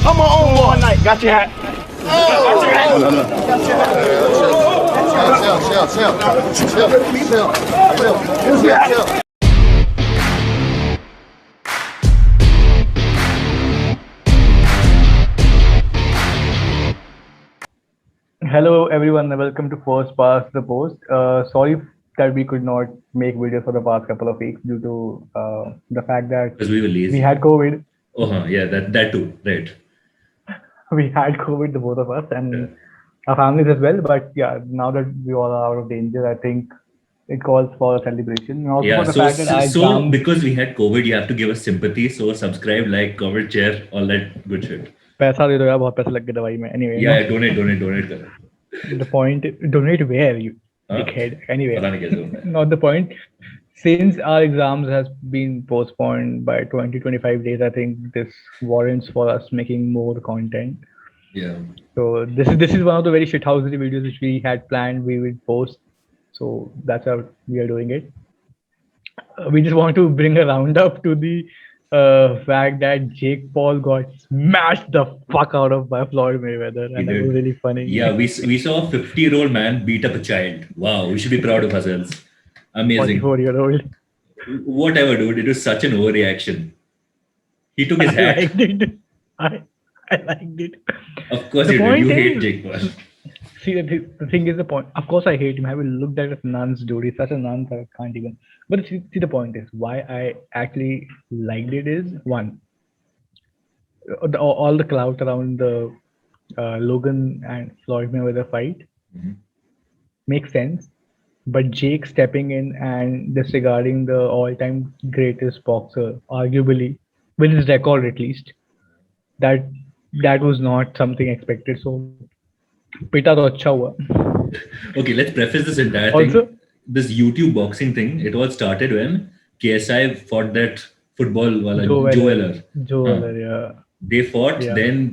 I'm my own boy. Got your hat. Chill. Hello everyone, and welcome to First Past the Post. Sorry that we could not make videos for the past couple of weeks due to the fact that Because we were we lazy. had COVID. Yeah, that too, right? We had COVID, the both of us, Yeah. and our families as well. But yeah, now that we all are out of danger, I think it calls for a celebration, and also Yeah. for the So, fact that so our so exams, because we had COVID, you have to give us sympathy. So subscribe, like, comment, share, all that good shit. पैसा दे दो यार बहुत पैसा लग गया दवाई में. Anyway, Yeah, donate करो. the point, donate where you हाँ? dickhead. Anyway, पता नहीं कैसे होता है. not the point. Since our exams has been postponed by 20-25 days, I think this warrants for us making more content. Yeah. So this is one of the very shithousery videos which we had planned we would post. So that's how we are doing it. We just want to bring a roundup to the fact that Jake Paul got smashed the fuck out of by Floyd Mayweather, He and that was did. really funny. Yeah, we saw a 50-year-old man beat up a child. Wow, we should be proud of ourselves. Amazing. 44-year-old. Whatever, dude. It was such an overreaction. He took his I hat. liked it. I liked it. Of course The you did. point You is, hate Jake Paul. see, the thing is the point. Of course, I hate him. I haven't looked at his nuns, dude. He's such a nun that I can't even. But see, the point is why I actually liked it is one, all the clout around the Logan and Floyd Mayweather fight Mhm. makes sense. But Jake stepping in and disregarding the all-time greatest boxer, arguably, with his record at least, that that was not something expected. So, पिटा तो अच्छा हुआ. Okay, let's preface this entire Also, thing. This YouTube boxing thing, it all started when KSI fought that football wala, Joe Joe Weller, Weller. Joe Huh. Weller, yeah. They fought, Yeah. then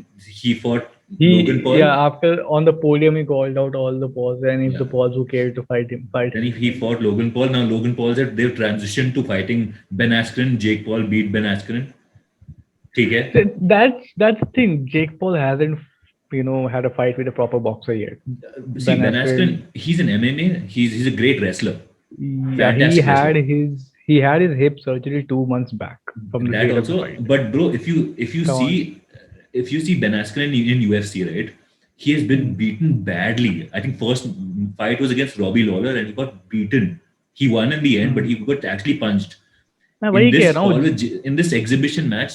he fought Logan Paul. Yeah, after on the podium he called out all the balls, and if Yeah. the balls who cared to fight him, fight Then him. he fought Logan Paul. Now Logan Paul said they've transitioned to fighting Ben Askren. Jake Paul beat Ben Askren. ठीक है? That's the thing. Jake Paul hasn't, had a fight with a proper boxer yet. See, Ben Askren- Askren, he's an MMA. He's a great wrestler. Yeah, Fantastic wrestler. he had his hip surgery 2 months back from the That date of the also, fight. but bro, if you Come see Ben Askren in UFC, right? He has been beaten badly. I think first fight was against Robbie Lawler, and he got beaten. He won in the end, but he got actually punched. मैं In वही कह this, रहा हूँ. in this exhibition match,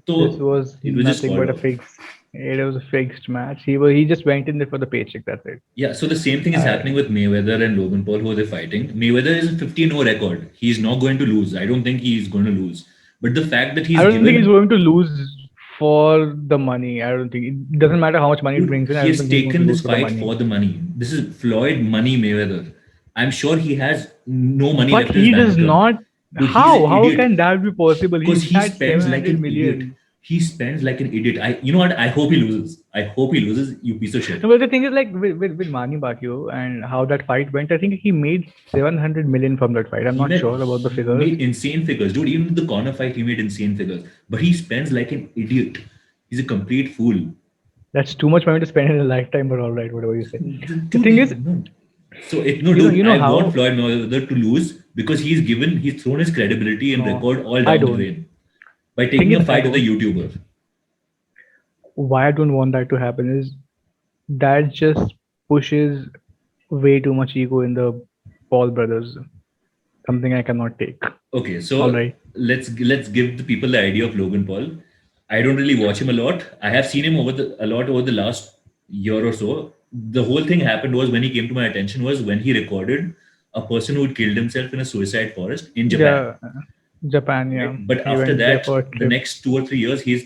so This was it was just nothing called but a off. fixed. It was a fixed match. He just went in there for the paycheck. That's it. Yeah, so the same thing is happening with Mayweather and Logan Paul, who they're fighting. Mayweather is a 15-0 record. He's not going to lose. I don't think he's going to lose. But the fact that he's I don't given, think he's going to lose for the money. I don't think it doesn't matter how much money it brings in. I he don't has think he's going taken to this lose for the fight money. for the money. This is Floyd Money Mayweather. I'm sure he has no money But left in he his does bank account. not. Dude, he's How? an How idiot. can that be possible? Because He's he had spends like 700 an million. idiot. He spends like an idiot. You know what? I hope he loses. I hope he loses, you piece of shit. No, but the thing is, like with Manny Pacquiao and how that fight went, I think he made 700 million from that fight. I'm He not made- sure about the he figures. made insane figures. Dude, even the corner fight, he made insane figures. But he spends like an idiot. He's a complete fool. That's too much money to spend in a lifetime. But all right, whatever you say. The Dude, thing is, no. So I how- want Floyd Mayweather to lose because he's thrown his credibility and No, record all I down the don't. drain by taking is, a I fight with a don't. YouTuber. Why I don't want that to happen is that just pushes way too much ego in the Paul brothers. Something I cannot take. Okay, so All right. let's give the people the idea of Logan Paul. I don't really watch him a lot. I have seen him a lot over the last year or so. The whole thing happened was when he came to my attention was when he recorded a person who had killed himself in a suicide forest in Japan. Yeah, Japan. Yeah. Right? But He after went there that, for a the trip. next 2 or 3 years, he's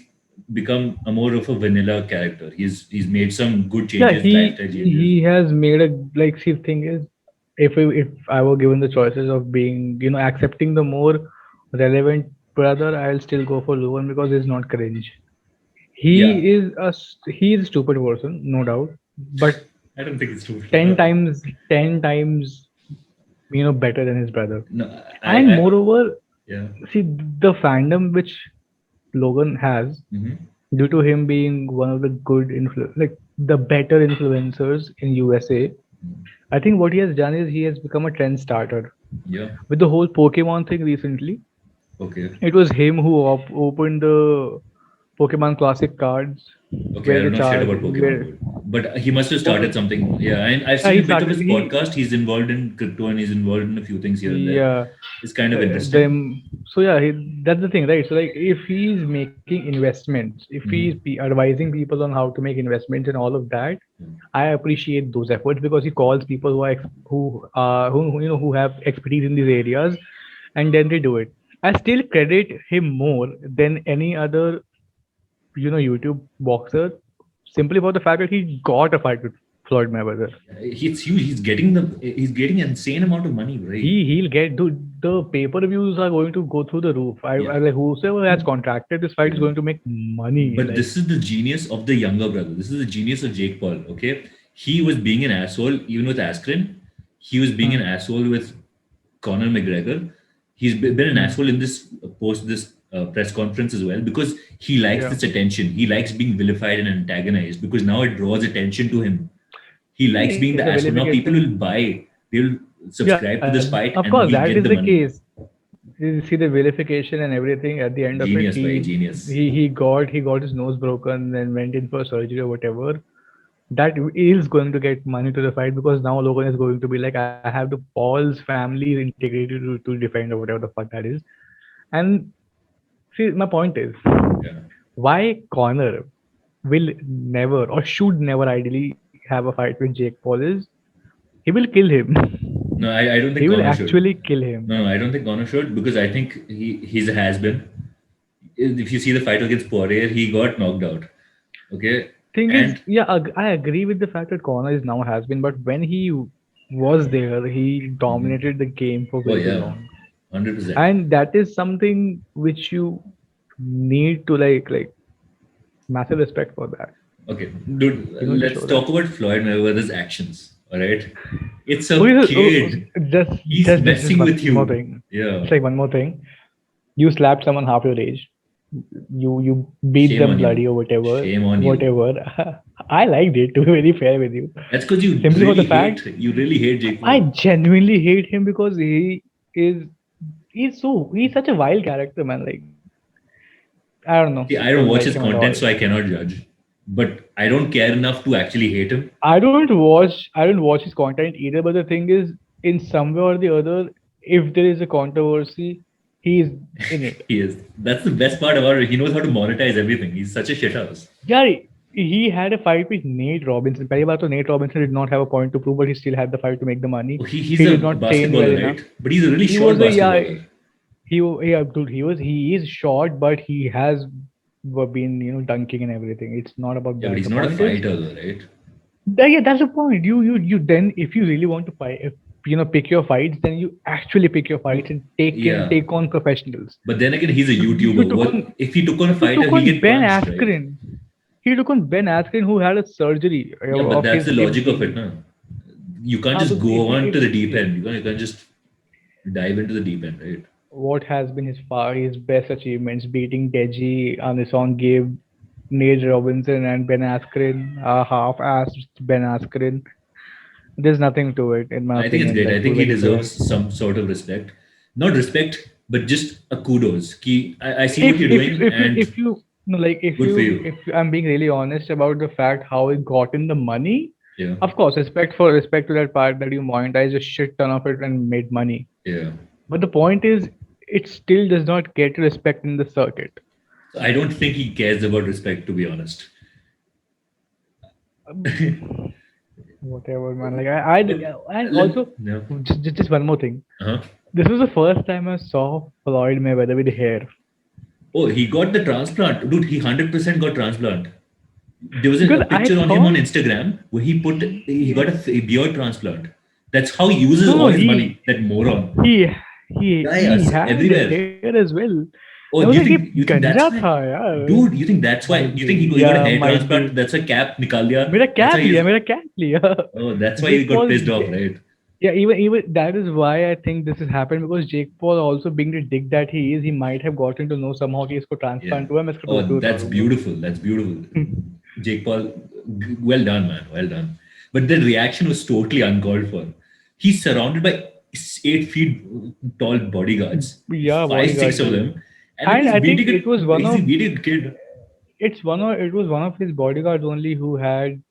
become a more of a vanilla character. He's made some good Yeah, changes, lifestyle changes. he has made a like. See, the thing is, if I were given the choices of being, accepting the more relevant brother, I'll still go for Logan because he's not cringe. Yeah. He is a stupid person, no doubt, but I don't think it's true. 10 times better than his brother. No, And moreover, yeah. see the fandom which Logan has Mhm. due to him being one of the like the better influencers in USA. I think what he has done is he has become a trend starter Yeah. with the whole Pokemon thing recently. Okay. It was him who opened the Pokemon Classic cards Okay, I where don't the know shit chart about where Pokemon, but he must have started something. Yeah, and I've yeah, seen he a bit of started his he podcast. He's involved in crypto and he's involved in a few things here and there. yeah It's kind of interesting. them so yeah that's the thing, right? So like if he's making investments, if he's Mhm. advising people on how to make investments and all of that, I appreciate those efforts because he calls people who are who who have expertise in these areas, and then they do it. I still credit him more than any other YouTube boxer, simply for the fact that he got a fight with Floyd Mayweather. He's huge. He's getting insane amount of money, right? He'll get the pay-per-views are going to go through the roof. Yeah, I like whosoever has contracted this fight is yeah. going to make money. But Like this is the genius of the younger brother. This is the genius of Jake Paul. Okay, he was being an asshole even with Askren. He was being an hmm, asshole with Conor McGregor. He's been an hmm, asshole in this post this press conference as well because he likes yeah. this attention. He likes being vilified and antagonized because now it draws attention to him. He likes being It's the a asshole. Now people will vilification. buy, they'll Yeah, subscribe to this fight, of and course he'll that get is the the money. case. You see the vilification and everything at the end of it. Genius, by genius. He got his nose broken and went in for surgery or whatever. That is going to get money to the fight because now Logan is going to be like, I have the Paul's family integrated to defend or whatever the fuck that is. And see, my point is, Yeah. why Connor will never or should never ideally have a fight with Jake Paul is he will kill him. No, I don't He think will Connor should. actually kill him. No, I don't think Connor should because I think he's a has been. If you see the fight against Poirier, he got knocked out. Okay, Thing is, and yeah, I agree with the fact that Connor is now has been, but when he was there, he dominated the game for oh way too yeah, long. 100%. And that is something which you need to like massive respect for that. Okay, dude, You know, to let's show talk that. about Floyd Mayweather's actions. All right, it's a Okay, kid. just He's just messing one with more you. thing. Yeah, It's like one more thing. You slapped someone half your age. You beat shame them on you. bloody or whatever, Shame on you. whatever. I liked it, to be very fair with you. That's because you Simply for the really fact hate. You really hate Jake I Paul. genuinely hate him because is he's such a wild character, man. Like I don't know, See, I don't don't watch like his him at content, all. so I cannot judge. But I don't care enough to actually hate him. I don't watch his content either. But the thing is, in some way or the other, if there is a controversy, he's in it. He is. That's the best part about it. He knows how to monetize everything. He's such a shithouse. Yeah, he had a fight with Nate Robinson. पहली बात तो Nate Robinson did not have a point to prove, but he still had the fight to make the money. Oh, he's He a did not train well basketballer, enough. right? But he's a really He short was a yeah. basketballer. Yeah, dude. He is short, but he has been dunking and everything. It's not about Yeah, but that. he's The not a point is, fighter, though, right? yeah, that's the point. You then if you really want to fight, if, pick your fights, then you actually pick your fights and Yeah. take on professionals. But then again, he's a You YouTuber. took What on if he took on a you fighter? took He'll on get Ben punched, right? Askren. He took on Ben Askren, who had a surgery Yeah, but of that's the his logic of hip. it, no? You can't So just go on to the deep if end. You can't just dive into the deep end, right? what has been his best achievements, beating Deji, Anderson, Gabe, Nate Robinson, and Ben Askren, half-assed Ben Askren. There's nothing to it, in my I think it's opinion. great. I Like, to think be he very fair. deserves some sort of respect. Not respect, but just a kudos. I see what If you're if doing if you and if you no, like good for you. if I'm being really honest about the fact how he got in the money, Yeah. of course, respect to that part that you monetized a shit ton of it and made money. Yeah. But the point is, it still does not get respect in the circuit. I don't think he cares about respect, to be honest. Whatever, man. Like and Let- also no. just one more thing. Uh-huh. This was the first time I saw Floyd Mayweather with hair. Oh, he got the transplant. Dude, he 100% got transplant. There was a Because I picture on him on thought Instagram where he got a beard transplant. That's how he uses no, all his money. That moron. he Yeah, he yes, had everywhere. hair as well. Oh, I was you like, think ये that's गंजा why? था यार. Dude, you think that's why? Might You be. think he got a Yeah, hair might transplant? be. That's a cap nikal liya. मेरा That's cap why लिया, he's. मेरा cap लिया. Oh, that's why he Jake got Paul, pissed off, right? Yeah, even that is why I think this has happened, because Jake Paul, also being the dick that he is, he might have gotten to know somehow कि इसको Yeah. transplant हुआ है, मैं इसको Oh, Tokyo that's उतारूंगा. beautiful. That's beautiful. Jake Paul, well done, man. Well done. But the reaction was totally uncalled for. He's surrounded by 8 feet tall bodyguards, Yeah, five, six bodyguards. of them, and then And he's I think beating it was one he's of beating a kid. it was one of his bodyguards only who had,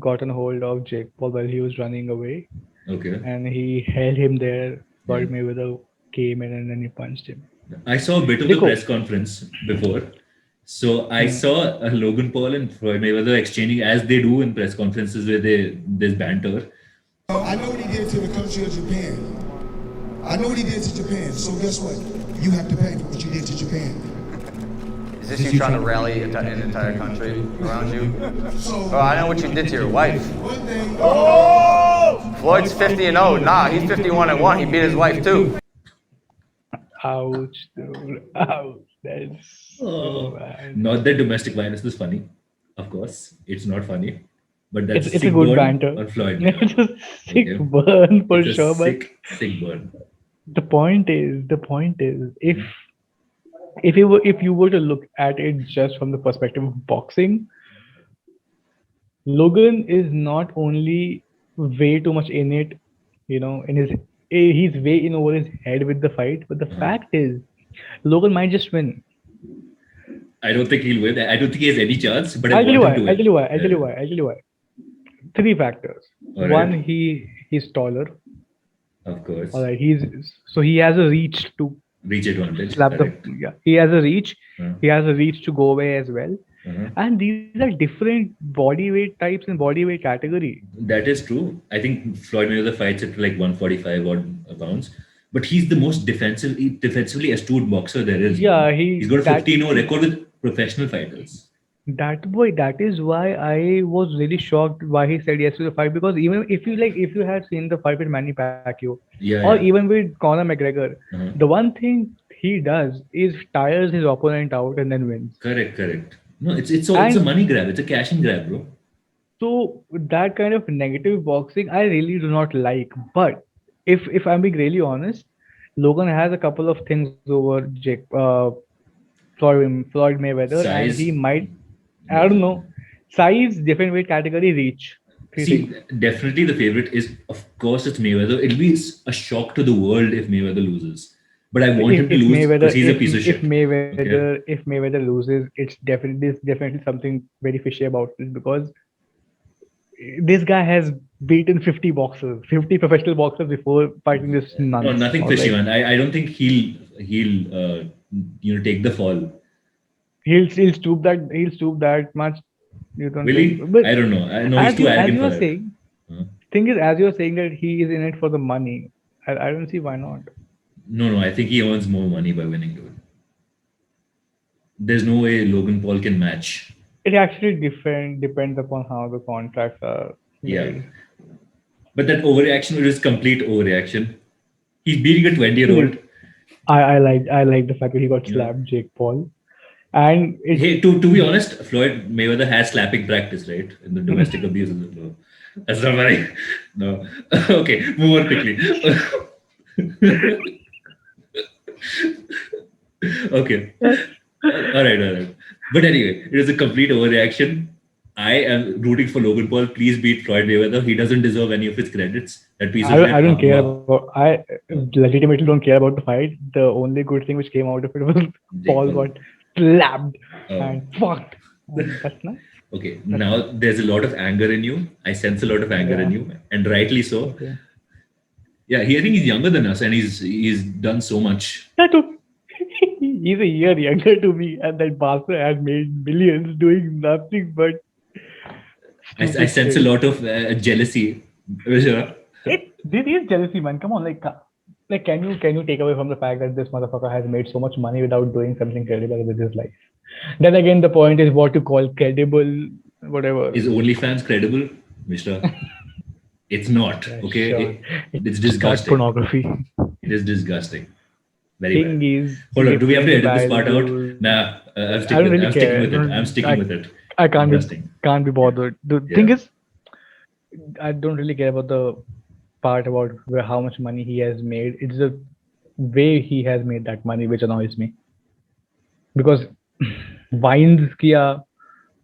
gotten hold of Jake Paul while he was running away, Okay. and he held him there. Floyd Yeah. Mayweather came in and then he punched him. I saw a bit of the देखो, press conference before. So I saw Logan Paul and Floyd Mayweather exchanging, as they do in press conferences where there's banter. I know what he did to the country of Japan. I know what he did to Japan. So guess what? You have to pay for what you did to Japan. Is this you trying to rally an entire country around you? So Bro, I know what you did to your wife. one thing. Floyd's 50-0. Nah, he's 51-1. He beat his wife too. ouch, dude, ouch. That's so bad. Not that domestic violence is funny. Of course, it's not funny. But that's It's a sick good burn banter. on Floyd. It's a sick Okay. burn for It's a sure. But sick burn. the point is, if you were to look at it just from the perspective of boxing, Logan is not only way too much in it, he's way in over his head with the fight, but the fact is, Logan might just win. I don't think he'll win. I don't think he has any chance. But I'll tell you why. I'll I'll tell you why. 3 factors. All right. One, he's taller. Of course. All right, he has a reach to Reach advantage. slap Correct. yeah. He has a reach. Uh-huh. He has a reach to go away as well. Uh-huh. And these are different body weight types and body weight category. That is true. I think Floyd Mayweather fights at like 145 odd pounds, but he's the most defensively astute boxer there is. Yeah, he's got a that- 15-0 record with professional fighters. That is why I was really shocked why he said yes to the fight, because even if you had seen the fight with Manny Pacquiao Yeah. or yeah. even with Conor McGregor, Uh-huh. the one thing he does is tires his opponent out and then wins. Correct. No, it's a money grab. It's a cash and grab, bro. So that kind of negative boxing I really do not like. But if I'm being really honest, Logan has a couple of things over Floyd Mayweather, and Size. he might, I don't know, size, different weight category, reach. Three See, things. definitely the favorite is, of course, it's Mayweather. It'll be a shock to the world if Mayweather loses. But I want him to lose because he's a piece of shit. If Mayweather loses, there's definitely something very fishy about this, because this guy has beaten 50 boxers, 50 professional boxers before fighting this nonsense. No, nothing All fishy, right? man. I don't think he'll take the fall. He'll stoop that much. You don't Will he? think? But I don't know. I know he's too as arrogant you for are that. saying, Huh? thing is, as you're saying that he is in it for the money, I don't see why not. No, I think he earns more money by winning, dude. There's no way Logan Paul can match. It actually depends upon how the contracts are Yeah. made. But that overreaction was just complete overreaction. He's beating a 20-year-old. I like the fact that he got slapped, Jake Paul, and Hey, to be honest, Floyd Mayweather has slapping practice, right? In the domestic abuse. No. That's not funny. No. Okay, move on quickly. Okay. All right. But anyway, it is a complete overreaction. I am rooting for Logan Paul. Please beat Floyd Mayweather. He doesn't deserve any of his credits. That piece of shit. I don't care about. I legitimately don't care about the fight. The only good thing which came out of it was Paul got slapped and fucked. And that's nice. Okay, now there's a lot of anger in you. I sense a lot of anger in you, and rightly so. Okay. Yeah, I think he's younger than us, and he's done so much. That too. He's a year younger to me, and that bastard had made millions doing nothing but. I sense a lot of jealousy. Sure. This is jealousy, man. Come on, can you take away from the fact that this motherfucker has made so much money without doing something credible with his life? Then again, the point is what you call credible, whatever. Is OnlyFans credible, Mister? It's not. Okay, Sure. it's Not disgusting. pornography. It is disgusting. Very Thing bad. is, Hold on, do we have to edit this different part out? values. Nah, I'm I don't sticking really I'm care. sticking with it. I I'm sticking don't- with it. I can't Interesting. be bothered. The Yeah. thing is, I don't really care about the part about how much money he has made. It's the way he has made that money which annoys me. Because wines किया,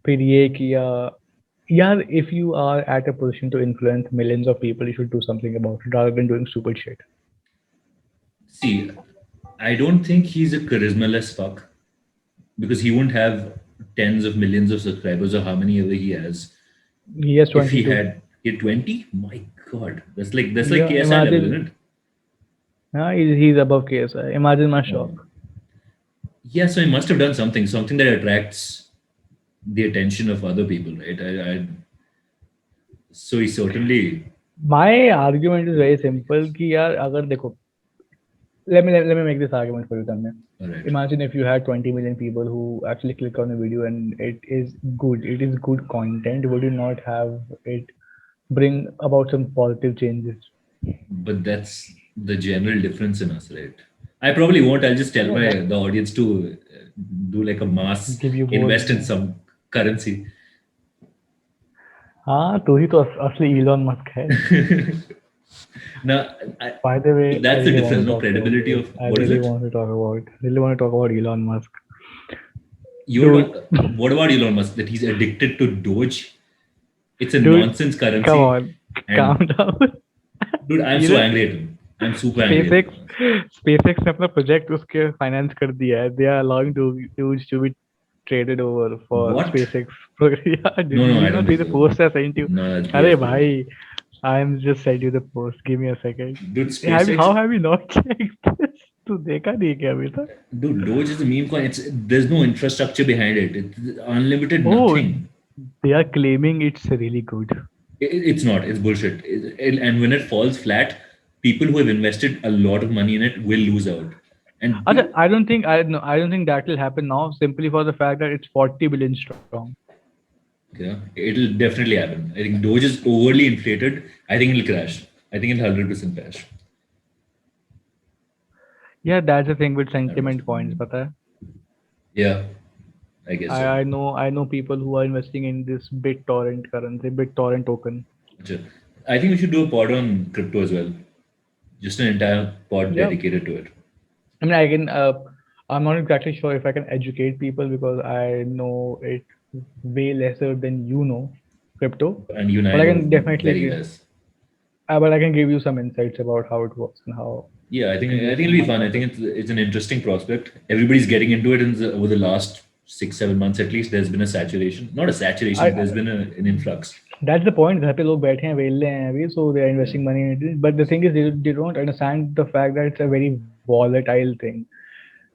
फिर ये किया. Yeah, if you are at a position to influence millions of people, you should do something about it rather than doing stupid shit. See, I don't think he's a charisma-less fuck because he won't have tens of millions of subscribers or how many ever he has. He has If he 22. had 20, my god, that's like Yeah, KSI level, imagine- isn't it? He's above KSI. Imagine my shock. Yeah, so he must have done something that attracts the attention of other people, right? So he certainly. My argument is very simple. कि यार अगर देखो, let me make this argument for you, Tanmay. All right. Imagine if you had 20 million people who actually click on the video and it is good content. Would you not have it bring about some positive changes? But that's the general difference in us, right? I probably won't. I'll just tell the audience to do like a mass Give you both. invest in some currency. हाँ, तो ही तो असली Elon Musk है. Now, By the way, that's I the really difference, want to no talk credibility about- of I what is really it? want to talk about Elon Musk. What about Elon Musk? That he's addicted to Doge. It's a Dude, nonsense currency. Come on, And- calm down. Dude, I'm You so know, angry at him. I'm super angry. at him. SpaceX ने अपना project उसके finance कर दिया है. They are allowing Doge to be traded over for What? SpaceX program. Yeah, did No, you I not don't see think the so. post I sent you? No, that's अरे BS. भाई, I'm just sent you the post. Give me a second. Dude, SpaceX. How have you not checked this? तू देखा नहीं क्या अभी तक? Dude, Doge is a meme coin. There's no infrastructure behind it. It's unlimited Oh. nothing. They are claiming it's really good. It's not. It's bullshit. And when it falls flat, people who have invested a lot of money in it will lose out. And I don't think that will happen now. Simply for the fact that it's 40 billion strong. yeah, it'll definitely happen. I think Doge is overly inflated. I think it'll crash. I think it'll 100% crash. Yeah, that's the thing with sentiment coins, पता है? Yeah, I guess. So. I know people who are investing in this BitTorrent currency, BitTorrent token. Sure. I think we should do a pod on crypto as well. Just an entire pod Yeah. dedicated to it. I mean, I can. I'm not exactly sure if I can educate people because I know it way lesser than you know crypto. And you and But I know can definitely very give- less. But I can give you some insights about how it works and how. Yeah, I think it'll be fun. I think it's an interesting prospect. Everybody's getting into it over the last 6-7 months at least. There's been a saturation. Not a saturation. There's been an influx. That's the point. घर पे लोग बैठे हैं वेले हैं अभी, so they are investing money in it. But the thing is, they don't understand the fact that it's a very volatile thing.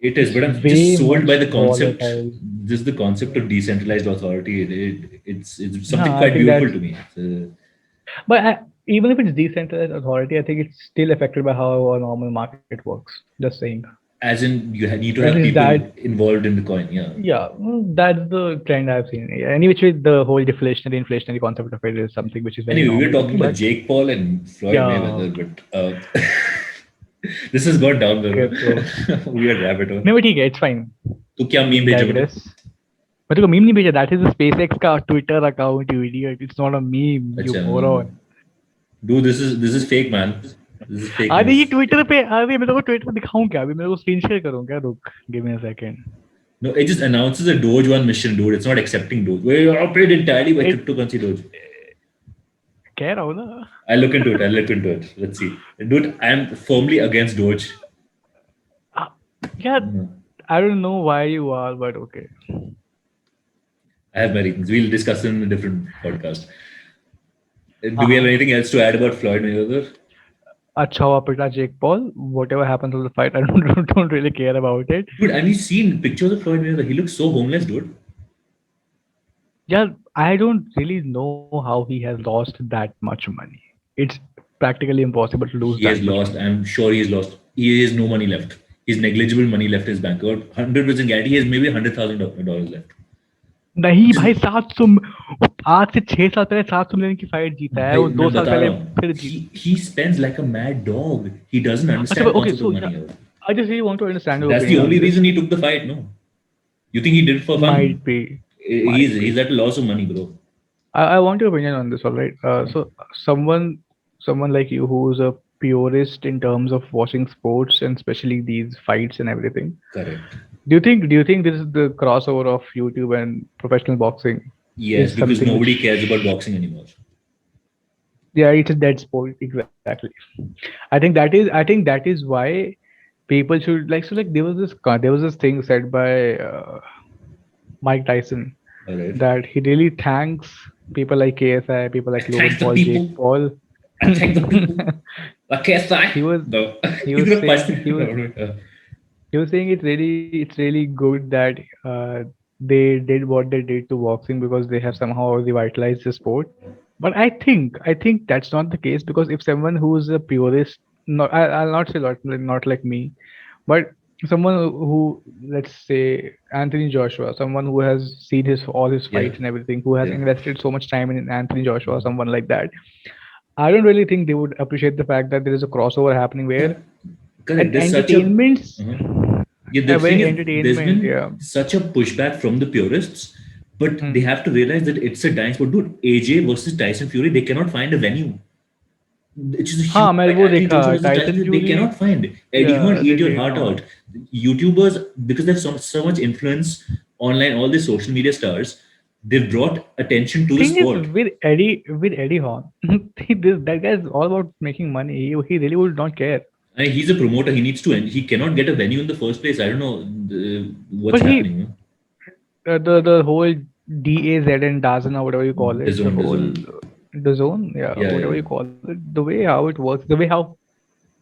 It is, but I'm Way just sold by much the concept. volatile. Just the concept of decentralized authority. It's something No, I quite think beautiful that's- to me. But even if it's decentralized authority, I think it's still affected by how a normal market works. Just saying. As in, you need to have That is people involved in the coin. Yeah. Yeah, that's the trend I've seen. Yeah, any which way, the whole inflationary concept of it is something which is very Anyway, we were normal. talking about Jake Paul and Floyd Yeah. Mayweather, but this has gone down the weird rabbit hole. नहीं, but ठीक है, it's fine. तो क्या meme भेजा मुझे? Digress. मैं तेरे को meme नहीं भेजा. That is the SpaceX का Twitter account, you idiot. It's not a meme, you अच्छा, moron. Dude, this is fake, man. This is fake. अरे news. ये ट्विटर पे, अरे मैं तेरे को ट्विटर पे दिखाऊं क्या? अभी मेरे को स्क्रीन शेयर करूं क्या? रुक, give me a second. No, it just announces a Doge one mission, dude. It's not accepting Doge. We're operated entirely by cryptocurrency Doge. कह रहा हूँ ना. I'll look into it. Let's see. Dude, I'm firmly against Doge. Yeah, I don't know why you are, but okay. I have my reasons. We'll discuss it in a different podcast. Do we have anything else to add about Floyd Mayweather? अच्छा हुआ पिटा Jake Paul. Whatever happens to the fight, I don't really care about it. Dude, have you seen pictures of Floyd Mayweather? He looks so homeless, dude. Yeah, I don't really know how he has lost that much money. It's practically impossible to lose He that has much. lost. I'm sure he has lost. He has no money left. He has negligible money left in his bank account. 100% guarantee. He has maybe $100,000 left. नहीं भाई 700 आज से 6 साल पहले 700 million की fight जीता है वो 2 साल पहले फिर जीत he spends like a mad dog. He doesn't understand okay, concept so of money. I just really want to understand your That's the opinion only on this. reason he took the fight. No, you think he did it for fun? Might be. He's at a loss of money, bro. I want your opinion on this, all right? So someone someone like you who's a purist in terms of watching sports and especially these fights and everything, Correct. do you think this is the crossover of YouTube and professional boxing Yes, is because something nobody which, cares about boxing anymore. yeah, it's a dead sport exactly. I think that is why people should like, so like there was this thing said by Mike Tyson All right. that he really thanks people like KSI, people I like Logan thank the Paul, Jake people. Paul. I thank the people. Okay, sorry. he was No. he He's was gonna punch saying me. No, no, he was saying it's really good that they did what they did to boxing because they have somehow revitalized the sport. But I think that's not the case, because if someone who's a purist, not I'll not say not like me, but someone who, let's say Anthony Joshua, someone who has seen his all his Yeah. fights and everything, who has Yeah. invested so much time in Anthony Joshua, someone like that, I don't really think they would appreciate the fact that there is a crossover happening Yeah. where Correct. an There's such a entertainment's Yeah, the a thing very is, there's entertainment, been yeah. such a pushback from the purists, but they Hmm. have to realize that it's a dying sport. Dude, AJ versus Tyson Fury, they cannot find a venue. It's just a हाँ huge मैंने fight. वो Anthony देखा Joshua versus Tyson Tyson Fury, they fury, cannot find. And you want yeah, to eat they your did heart not. out. YouTubers, because they have so much influence online, all these social media stars, they've brought attention to the Thing is sport. with Eddie Horn, that guy is all about making money. He really would not care. I mean, he's a promoter. He needs to, and he cannot get a venue in the first place. I don't know what's But he happening. the whole DAZ and DAZN or whatever you call The it, the zone, the whole zone. the zone, yeah, Yeah, whatever yeah. you call it, the way how it works, the way how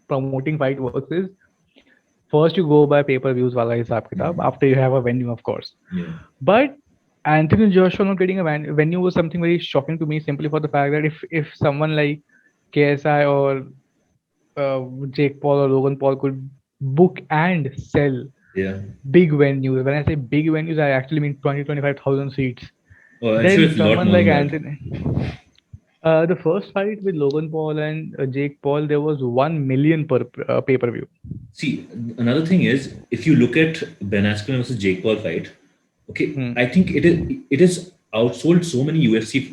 promoting fight works is, first you go by pay-per-views wala hisab kitab, after you have a venue, of course. Yeah. But Anthony Joshua not getting a venue was something very shocking to me, simply for the fact that if someone like KSI or Jake Paul or Logan Paul could book and sell Yeah. big venues. When I say big venues, I actually mean 20-25,000 seats. Oh, I'm sure Then it's a lot someone more like than that. Anthony, the first fight with Logan Paul and Jake Paul, there was 1 million per pay-per-view. See, another thing is, if you look at Ben Askren versus Jake Paul fight, okay, Hmm. I think it is outsold so many UFC,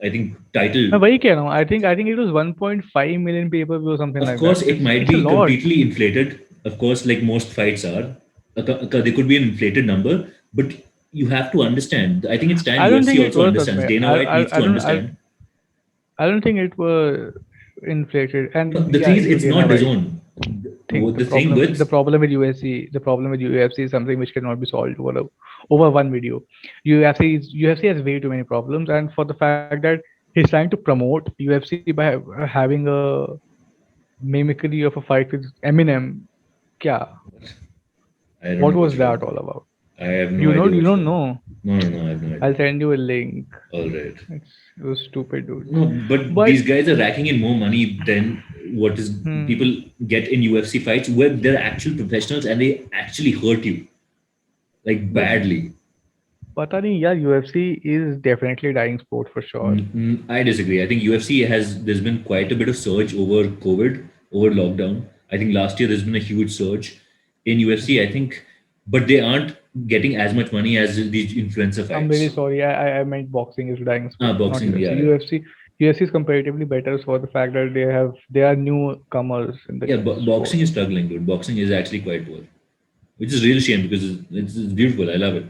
I think title. मैं वही कह रहा हूँ. I think it was 1.5 million pay-per-view or something Of like course, that. it might It's a be lot. completely inflated. Of course, like most fights are, there could be an inflated number, but you have to understand. I think it's time I don't UFC think it also was, understands. Tanmay. Dana White needs to understand. I don't think it was inflated. And The yeah, thing is, into it's Dana not White. DAZN. Think The thing with the problem with UFC is something which cannot be solved over one video. UFC has way too many problems, and for the fact that he's trying to promote UFC by having a mimicry of a fight with Eminem, kya? I don't What know was what you're that all about? I have no You idea. don't what don't you're- know. No, I have no idea. I'll send you a link. All right. It was stupid, dude. No, but But- these guys are racking in more money than what is people get in UFC fights, where they're actual professionals and they actually hurt you, like badly. पता नहीं यार, UFC is definitely a dying sport for sure. I disagree. I think UFC there's been quite a bit of surge over COVID, over lockdown. I think last year there's been a huge surge in UFC. I think, but they aren't getting as much money as these influencer fights. I'm really sorry. I meant boxing is a dying sport. Boxing, not UFC. yeah. UFC is comparatively better for the fact that they are newcomers in the Yeah, sport. boxing is struggling, dude. Boxing is actually quite poor, which is a real shame because it's beautiful. I love it.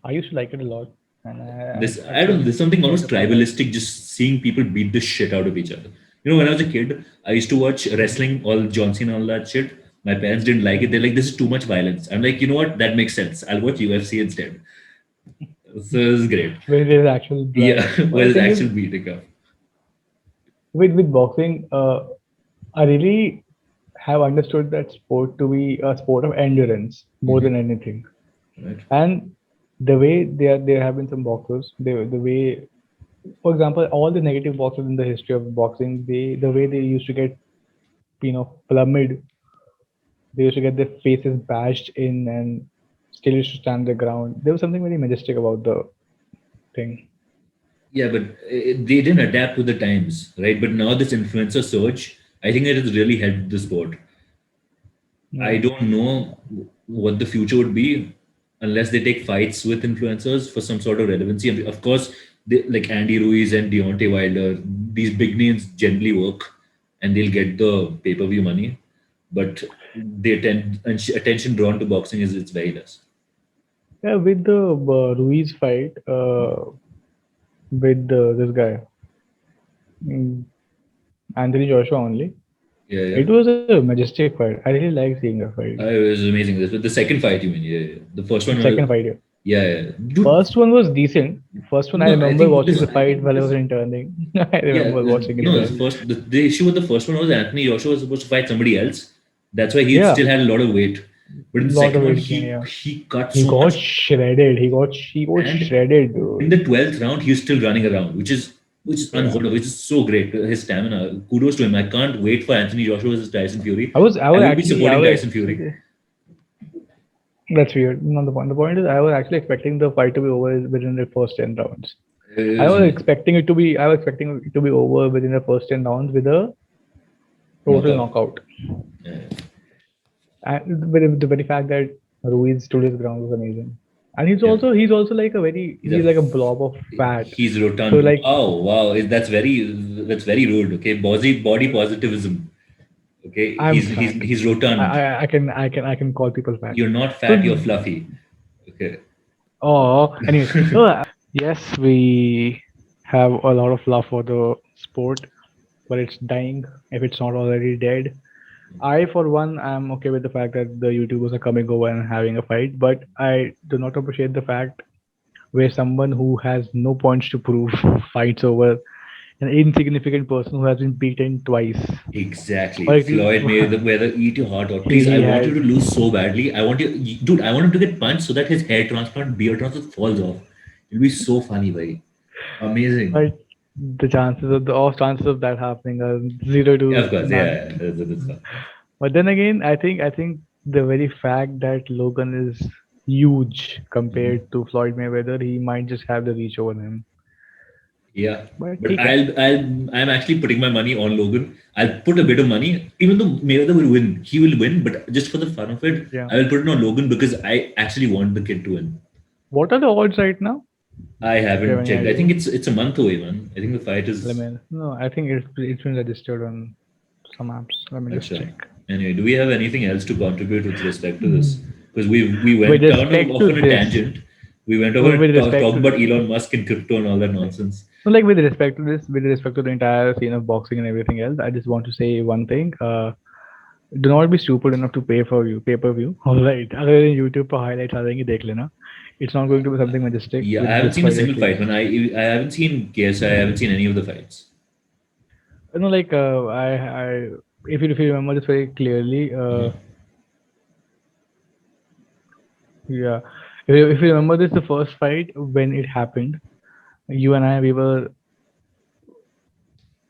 I used to like it a lot. And I don't know, there's something almost tribalistic just seeing people beat the shit out of each other. You know, when I was a kid, I used to watch wrestling, all John Cena, all that shit. My parents didn't like it. They're like, this is too much violence. I'm like, you know what? That makes sense. I'll watch UFC instead. So it's great. where there's actual blood. Yeah, But well, the it's thing is, actual beating up. with boxing, I really have understood that sport to be a sport of endurance more than anything. Right? And the way there have been some boxers, the way, for example, all the negative boxers in the history of boxing, the way they used to get, plummeted, they used to get their faces bashed in and still used to stand the ground. There was something very majestic about the thing. Yeah, but they didn't adapt to the times, right? But now this influencer surge, I think it has really helped the sport. I don't know what the future would be unless they take fights with influencers for some sort of relevancy. And of course, like Andy Ruiz and Deontay Wilder, these big names generally work, and they'll get the pay-per-view money. But the attention drawn to boxing is it's very less. Yeah, with the Ruiz fight, with this guy, Anthony Joshua only. Yeah, yeah. It was a majestic fight. I really like seeing that fight. It was amazing. The second fight, you mean? Yeah. The first one. Second fight, yeah. Yeah. Dude, First one was decent. First one, I No, I remember think watching this- the fight while I was interning. I remember watching it. No, well. the issue with the first one was Anthony Joshua was supposed to fight somebody else. That's why he Yeah. still had a lot of weight. But in the Lot of second one, weight, he yeah. he cut He so got much. shredded. He got And shredded, In dude. the 12th round, he was still running around, which is unheard of, which is so great. His stamina. Kudos to him. I can't wait for Anthony Joshua versus Tyson Fury. I was I will be actually supporting Tyson Fury. That's weird. Not the point. The point is, I was actually expecting the fight to be over within the first 10 rounds. I was expecting it to be over within the first 10 rounds with a total knockout. Yeah. And the very fact that Ruiz stood his ground was amazing. And he's also like he's like a blob of fat. He's rotund. So, like- oh wow, that's very rude. Okay, body positivism. Okay, I'm he's rotund. I can call people fat. You're not fat. You're fluffy. Okay. Oh, anyway. So, yes, we have a lot of love for the sport, but it's dying if it's not already dead. I, for one, am okay with the fact that the YouTubers are coming over and having a fight, but I do not appreciate the fact where someone who has no points to prove fights over an insignificant person who has been beaten twice. Exactly. Like- Floyd Mayweather, eat your heart out. Please, I He want had- you to lose so badly. I want dude, I want him to get punched so that his hair transplant, beard transplant falls off. It'll be so funny, bhai. Amazing. But the chances of that happening are 0 to Yeah, of course, none. yeah. That's fine. But then again, I think the very fact that Logan is huge compared to Floyd Mayweather, he might just have the reach over him. Yeah, But but he I'm actually putting my money on Logan. I'll put a bit of money, even though Mayweather will win. He will win, but just for the fun of it, Yeah. I will put it on Logan because I actually want the kid to win. What are the odds right now? I haven't have any checked. I idea? think it's a month away, man. I think the fight is. No, I think it's been registered on some apps. Let me just Achha. check. Anyway, do we have anything else to contribute with respect to this? Because we went With down respect off to on a this- tangent. We went over with respect talking to about Elon Musk and crypto and all that nonsense. So, like, with respect to this, with respect to the entire scene of boxing and everything else, I just want to say one thing. Do not be stupid enough to pay per view. All right. अगर YouTube पर highlights आ जाएंगे देख लेना. It's not going to be something majestic. Yeah, with I haven't this seen a fight, single at least. fight, man. I haven't seen KSI. I haven't seen any of the fights. No, like if you remember this very clearly, yeah, if you remember this, the first fight when it happened, you and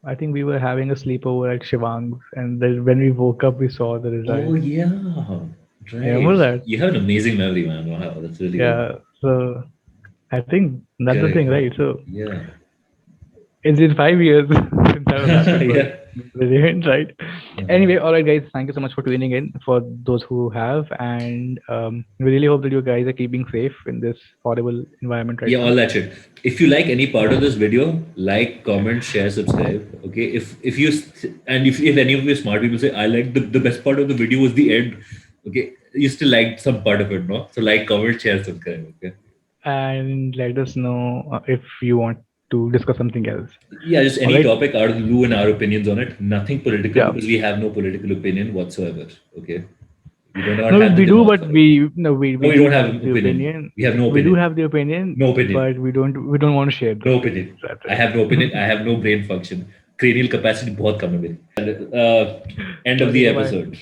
I think we were having a sleepover at Shivang's, and then when we woke up, we saw the result. Oh yeah, right. Remember that? You have an amazing memory, man. Wow, that's really Yeah, so I think that's the Correct. thing, right? So good. Yeah. it's been 5 years since I was last Yeah. brilliant, right? Yeah. Anyway, all right, guys, thank you so much for tuning in. For those who have, and we really hope that you guys are keeping safe in this horrible environment right Yeah, now. all that shit. If you like any part of this video, like, comment, share, subscribe. Okay. If any of you smart people say I like the best part of the video was the end. Okay, you still liked some part of it, no? So like, comment, share, subscribe. Okay. And let us know if you want to discuss something else. Yeah, just any Alright. topic out of the blue and our opinions on it. Nothing political Yeah. because we have no political opinion whatsoever. Okay. We do not No, have we the do, demand but for it. we we don't have the opinion. We have no We do opinion. have the opinion. No opinion. But we don't want to share. Them. No opinion. That's it. I have no opinion. I have no brain function. Cranial capacity बहुत कम है मेरी. End of the Okay, bye. episode.